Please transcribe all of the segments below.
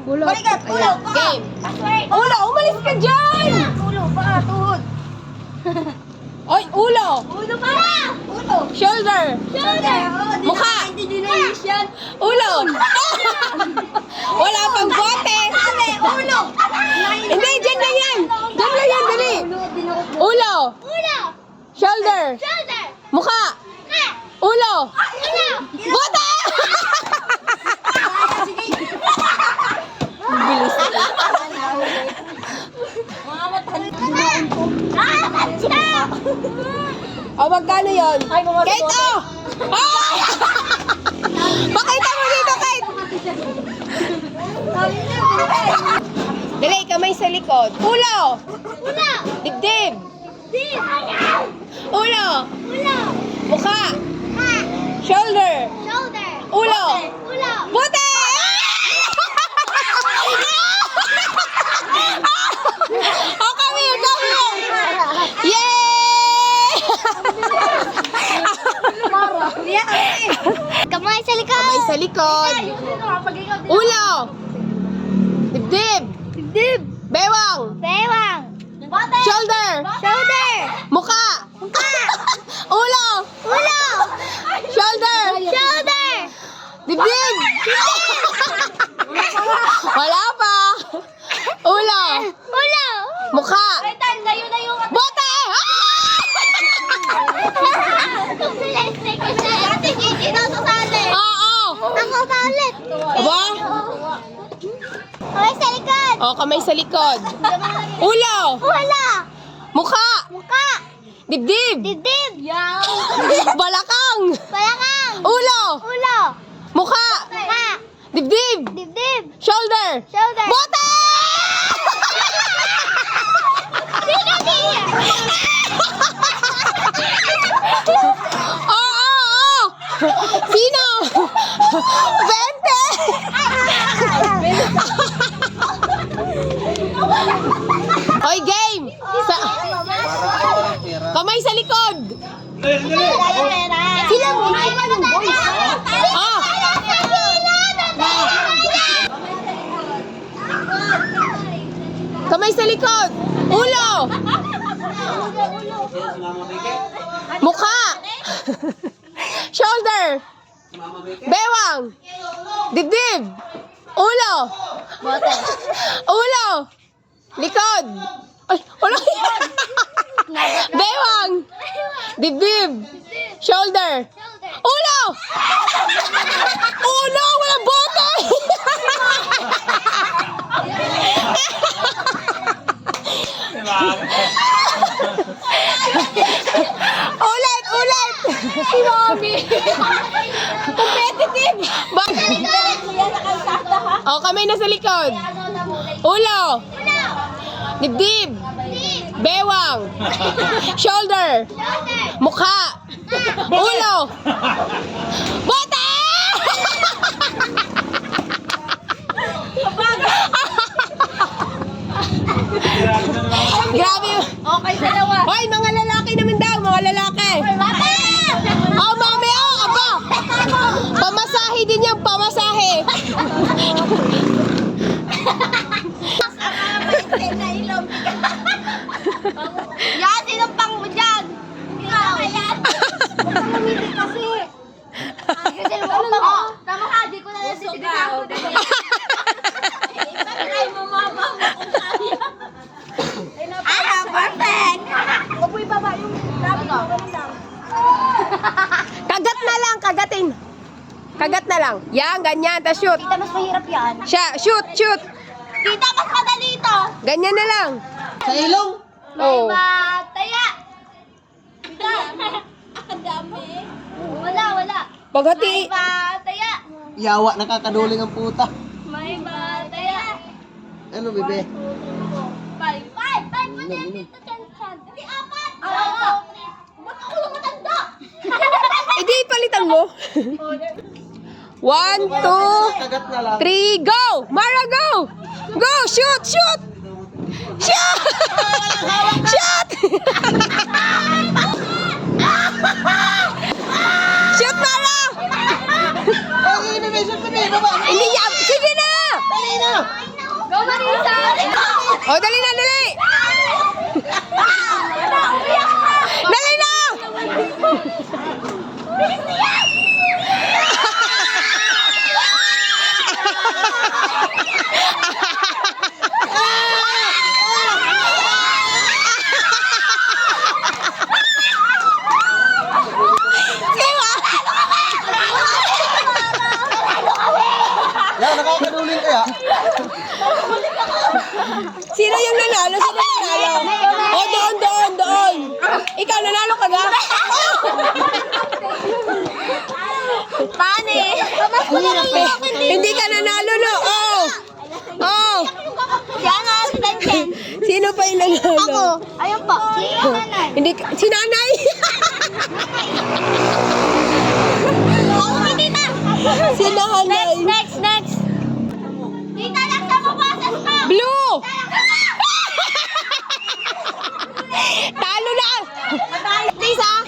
Pulot. Balikat, ulo, Ayan. paa. Game. Ulo, umalis ka dyan! Ulo, paa, tuhod. Oy, ulo. Ulo, paa. Ulo. Shoulder. Shoulder. Mukha. Hindi na English yan. Ulo. Wala pang bote. Ulo. Hindi, dyan na yan. Dyan na yan, dali. Ulo. Ulo. Shoulder. Shoulder. Mukha. Ulo. Ulo. Bote! Bilis. O, magkano yun? Kate, oh! Ay! Pakita mo dito, Kate! Dali, kamay sa likod. Ulo! Ulo. Dibdib! Dib. Ulo! Ulo. Mukha! Ha. Shoulder! Shoulder. Ulo! Ulo. Bote! Oh, come here, come here! Yay! Kamay sa likod. Kamay sa likod. Ulo! Dibdib! Dib. Bewang! Bewang. Shoulder! Shoulder. Mukha! Ulo! Ulo. Shoulder! Shoulder. Dibdib! Wala pa! Ulo! Ulo. Mukha! Layo na yung Bote! Ate Gigi na sasali. Oo! Ako paulit. Aba? Kamay sa likod. O, kamay sa likod. Ulo! Wala. Mukha! Mukha. Dibdib! Dibdib. Balakang! Balakang. Ulo! Ulo. Mukha! Mukha. Dibdib! Dibdib. Shoulder! Shoulder. Bote! Oo! Sino? 20! Hoy, game! Kamay sa likod! Sila mo. Ah! Kamay sa likod! Ulo! Mukha! Shoulder! Bewang! Dibdib! Ulo! Ulo! Likod! Ay, ulo! Bewang! Dibdib! Shoulder! Ulo! Ulo! Walang bote! Ulit! Ulit! Si Mommy! Competitive! O, kamay na sa likod. Ulo! Dibdib! Bewang! Shoulder! Mukha! Ulo! Bote! Grabe! Okay, dalawa. Hoy, mga lalaki naman daw, mga lalaki. Oh, mami, oh, aba. Pamasahe din yan, pamasahe. Yan, sinong pang mo dyan? Ikaw. Yan. Mamili kasi. Kasi mo. Tama ka, di ko na nasisigaw. Ipatry mo mama mo kung kaya. Perfect. Huwag mo ibaba yung labi mo. Ganun lang. Kagat na lang, kagatin. Kagat na lang. Yan, ganyan, ta shoot. Kita mas mahirap yan. Siya, shoot, shoot. Kita mas madali ito. Ganyan na lang. Sa ilong. Oh. Mataya. Kita. Ang dami. Wala. Paghati. Mataya. Yawa, nakakaduling ang puta. May mataya. Ano, bebe? Five mo na dito, Chan. Di apat. Ba't ako lang matanda? Hindi, palitan mo. 1, 2, Kagat na lang. 3, go! Mara, go! Go! Shoot! Shoot! Shoot! Shoot! Shoot, Mara! Ay, inimation ko na, baba. Hindi yan! Sige na! Dali na. O, dali na, dali! Dali na! Yan, nakakaduling kaya. Sino yung nanalo? Sino nanalo? O, doon. Ikaw, nanalo ka ga? Tani! Hindi ka nanalo, no? Oh. Yan na, si Tanjen. Sino pa yung nanalo? Ako. Ayun po. Hindi ka, si nanay. Ako si tita. Si nanay. Next. Tita, lang sa mabasas mo. Blue! Talo na! Lisa.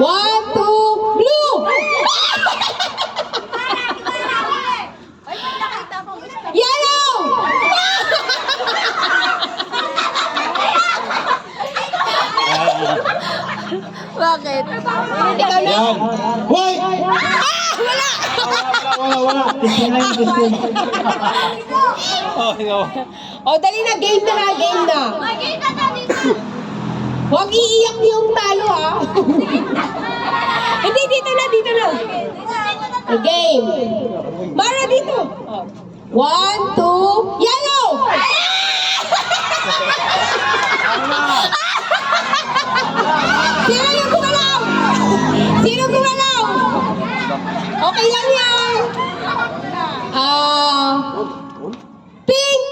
1, 2, blue! Yellow! Bakit? Ikaw na? Hoy! Wala! Wala. O, dali na. Game na. Magkita na dito. Huwag iiyak yung talo, ha? Hindi, dito na. Game. Mara dito. 1, 2, yellow! Sino gumalaw? Okay lang yan. Pink!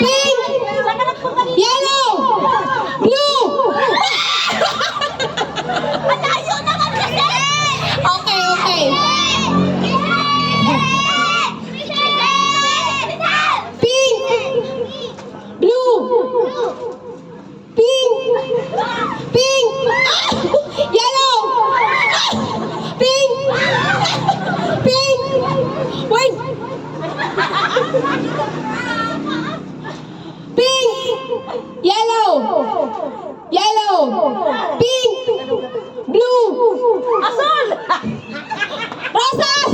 Pink! Yellow! Blue! Malayo naman kasi. Okay. Pink! Blue! Pink! Yellow! Pink! Wait! Pink! Yellow! Pink! Blue! Azul! Rosas!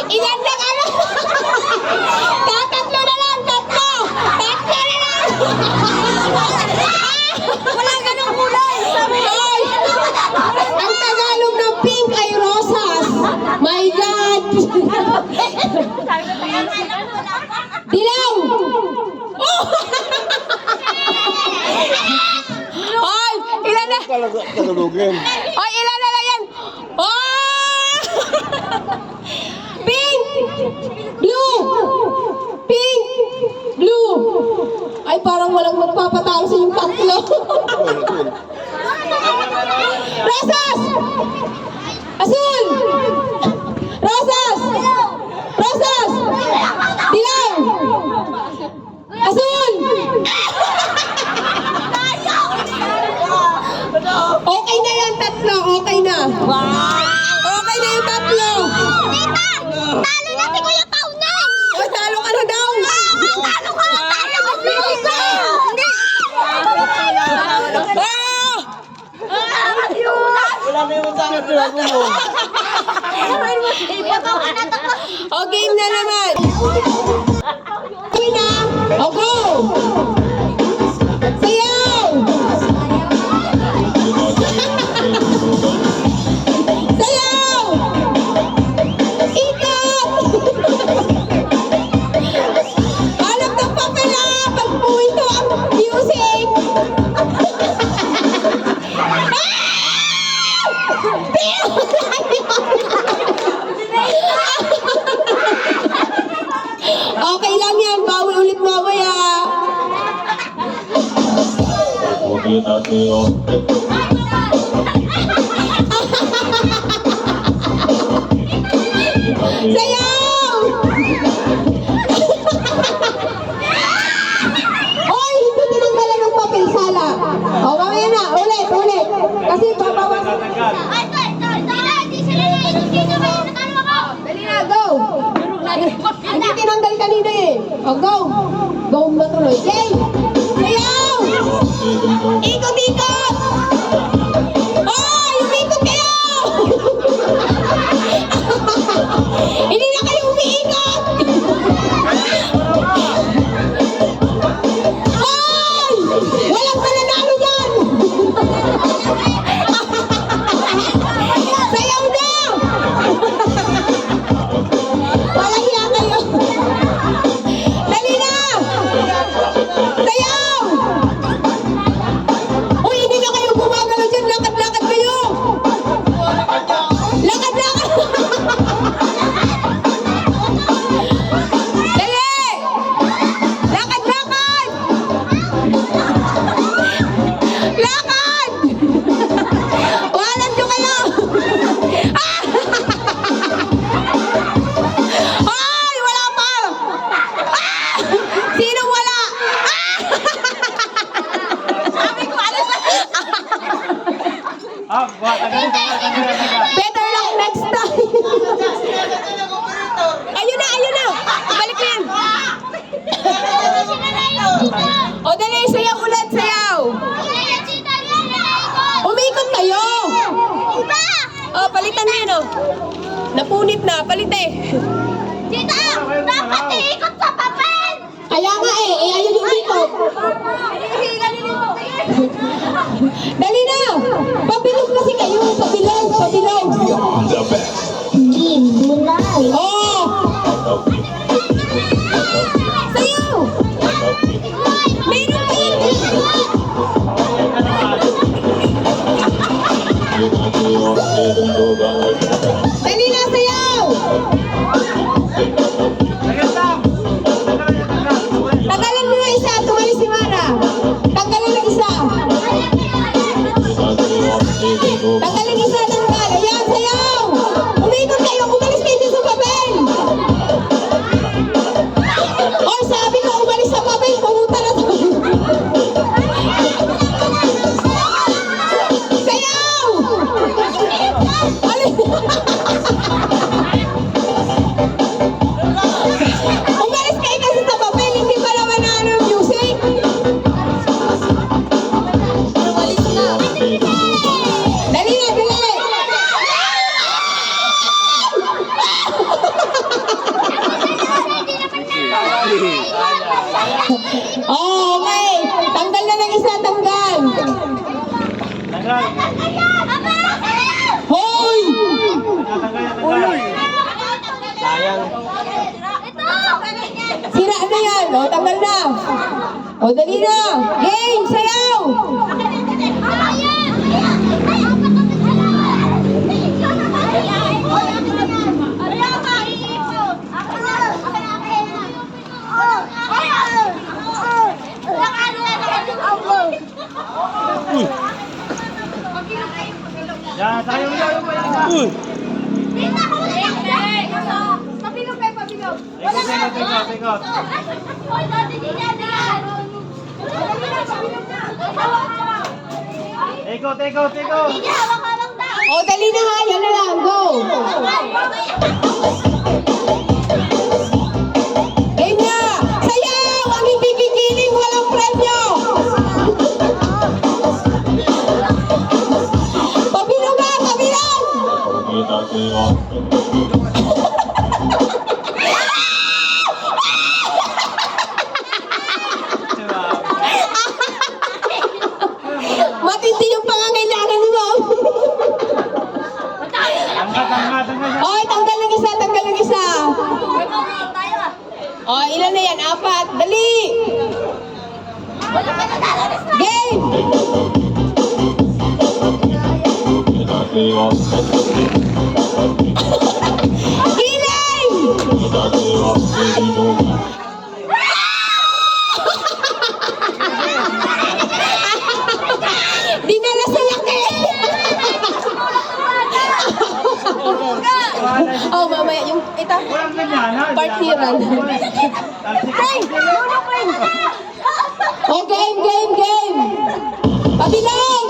Ilan na ka na? Tatlo na lang! Wala ganong kulay! Ay! Ang Tagalog ng pink ay rosas! My God! Dilaw! Oh! Ay! Ilan na? Ay! Ilan na lang yan? Oh! Pink! Blue! Ay, parang walang magpapatalo sa yung tatlo. Rosas! Azul! Rosas! Dilaw! Azul! Okay na yan, tatlo. Okay na. Okay na yung tatlo. Tita! Talo na si Kuya Paunan! O, talo ka na daw. Talo ka na tayo! Wala na yung sa akin mo. O, game na naman. Game na. O, go. Sayaw. Ikot. Hanap ng papel, pag puwito ang music. Okay lang yan, bawi ulit mamaya. Sayaw! Hoy! O, go! Go na tuloy. Game! Sayaw! Ikot, ikot! Ay! Umikot kayo! Hindi na kayo umiikot! Ay! Walang mananalo yan! Sayaw na! Walang hiya kayo! Dali na! Sayaw! Uy, hindi na kayo gumagalaw dyan. Lakad-lakad kayo! Lakad-lakad! Dali! Lakad-lakad! Lakad! Walan nyo kayo! Ah! Ay! Wala pa! Ah! Sinong wala? Ah! Sabi ko, alas na! Better luck next time! Ayun na, ayun na! Balik mo yan! O dali, sayaw ulit, sayaw! Umikot kayo! O, palitan mo yan, o. Napunit na, palit eh. Tita, dapat iikot sa papel! Kaya nga ayun yung umikot. Dali na! Pabilog kasi kayo, pabilog, pabilog. Oh! Sayaw! Meron pa yan! Dali na, sayaw! Tagalan mo na isa, tumalis si Mara. Tanggalan ng isa. Tanggalan isa, tanggal. Ayan, sayaw! Umikot kayo, umalis kayo dyan sa papel. Oh, sabi ko, umalis sa papel, pumunta na sa... Sayaw! Umalis kayo kasi sa papel, hindi pa naman na ano yung music. Dali na, dali! Oh, okay. Tanggal na ng isa, tanggal. Hoy! Sira na yan. O, tanggal na. O, dali na. Game, sayaw! Yan, tayo mo. Pabilog kayo, pabilog. Ikot. Hoy, dati di yan. Ikot. Hindi, hawak-hawak na. O, dali na nga. Yan na lang. Go! Game na! Sayaw! Ang hindi kikiling, walang premyo! Pabilog nga! Pabilog! Matindi yung pangangailangan ni Mom. Tanggal. Oy, tanggal ng isa, tanggal ng isa. Tayo ah. O, ilan na yan? 4. Dali! Wala pa natalalis na. Game! Healing! Dinala sa laki! Oh, mamaya yung ito. Walang ganyan, ha? Partiran. Hey! Oh, game! Pabilog!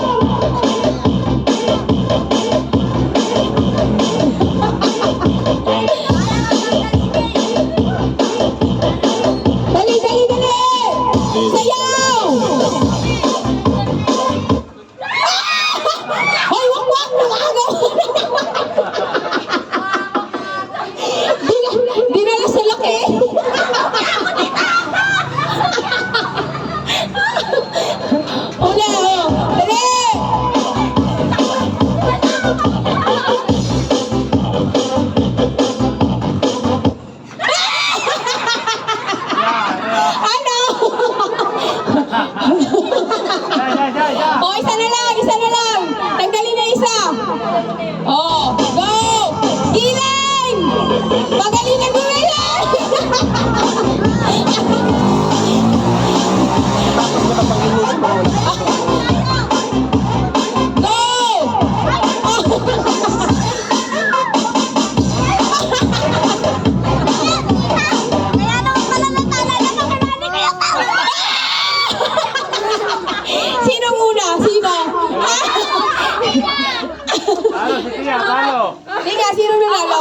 Talo, si Tia, talo. Hindi nga, sino nanalo?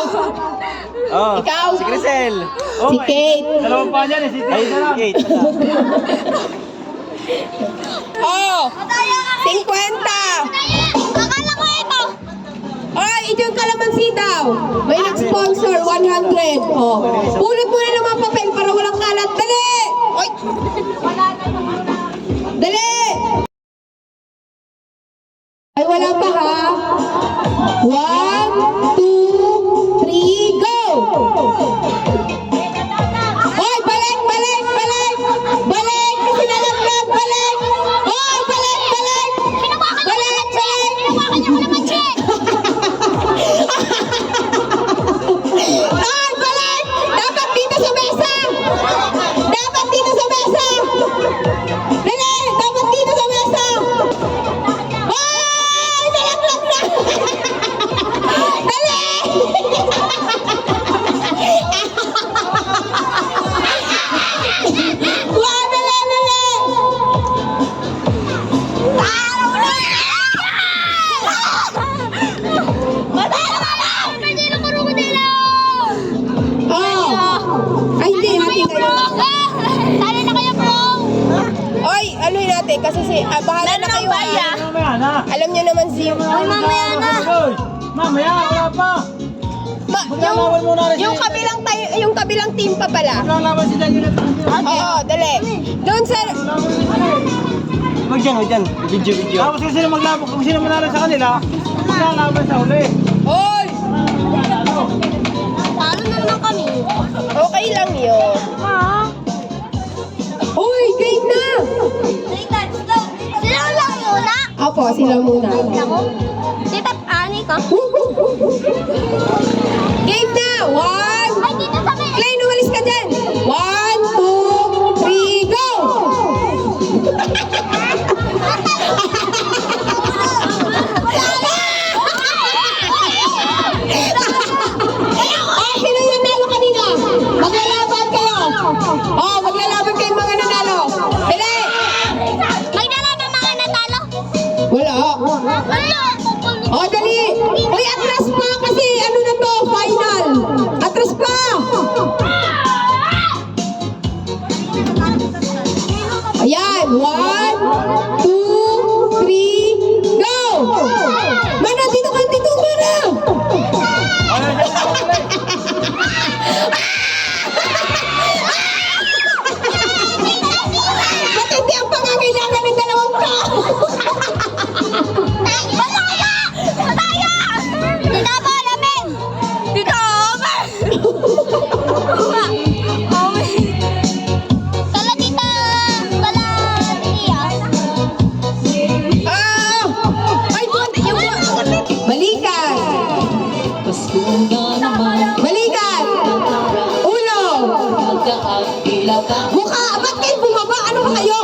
Oh, Ikaw? si Crisel. Oh, Si Kate. Dalawang pa niyan eh, si Tia Ay, na lang. 8 pala. Oh, Madaya ka 50. Akala ko ito. Ay, ito yung kalamansi daw. May nag-sponsor, 100. Oh. Pulot mo na ng mga papel para walang kalat. Dali! Oy! Dali! Ay, wala pa ha? 1, 2, 3, go! Hoy, balik, balik, balik! Balik! Kasi nalaglag, balik! Hoy, balik, balik! Hinawakan niyo Balik, balik! Hinawakan niyo ko naman, Che. Ay, balik! Dapat dito sa mesa! Dapat dito sa mesa! Dali! Dapat dito sa mesa! Ay! Nalaglag na! Dali! Wow, dali, dali! Oh! Ay, hindi. Hati kayo. Talo na kayo, bro. Oy, anuhin natin kasi bahala na kayo ha. Mamaya na. Alam niyo naman si... mamaya na. Hoy, mamaya, wala pa. Maglalaban muna rin yung kabilang team pa pala. Maglalaban si Daniel. Oo, dali. Doon sa... Wag dyan. Video. Tapos kung sino maglaban, kung sino manalo sa kanila, maglalaban sa uli. Oy! Talo na naman kami. Okay lang yun. Uy, game na! Sila lang muna. Opo, sila muna. Ako? Tita, ani ka? Game na! Ay, 1! dito sa may... Clay, umalis ka dyan! 1, 2, 3, go! Oh, sino yung nalo kanina? Maglalaban kayo! Oh, maglalaban kayo mga nanalo! Dali! Maglalaban mga natalo. Wala. Wala. Oh, dali! Uy, atras pa kasi ano na to, final! Atras pa! Ayan, 1, 2, 3, go! Mana, dito ka, dito, Mana! Ba't hindi ang pangangailangan ng dalawang tao? Mataya! Mataya! Tita po, namin! Tita, Omer! Omer! Tala, tita! Tala, tiya! Ah! Ay, buwan, yung balikan! Balikan! Ulo! Mukha! Ba't kayo bumaba? Ano ba kayo?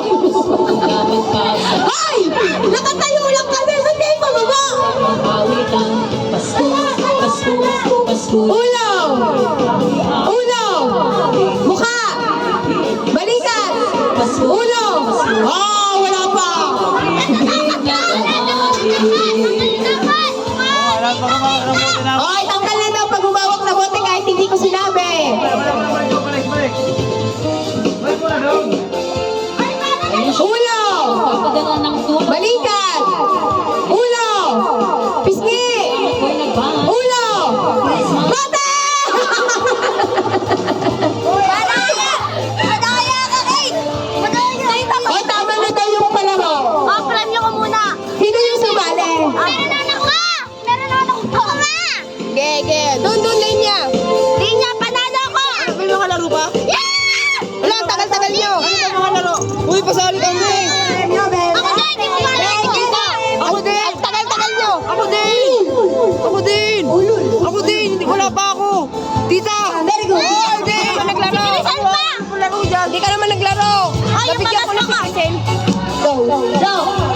Ay! Nakatayo lang kasi! Ba't kayo bumaba? Ulo! Ulo! Mukha! Balikan! Ulo! Oh, wala pa! Wala pa ka mga rabuti na. Ay, tanggal na daw pag humawak sa bote kahit hindi ko sinabi. Balik. Balik mo na doon. Ulo! Balikan! Ulo! Pisngi! Ulo! Bote! Madaya! Madaya ka, Kate! Madaya! O, tama na daw yung palaro. Premyo ko muna! Sino yung sumali? Meron anak ka! Meron anak ko! Gege. Doon linya. Linya, panalo ko! May mga laro pa? Yeah! Wala, tagal-tagal nyo. Mga laro. Uy, pasali kami. Ako din! Hindi ko malaman dito! Ako din. Ang tagal-tagal nyo. Ako din. Hindi wala pa ako. Tita. Very good. Hindi ka naman naglaro. Bilisan pa! Hindi ka naman naglaro. Ay, yung Nabigyan ko na patas si Crisel. Go.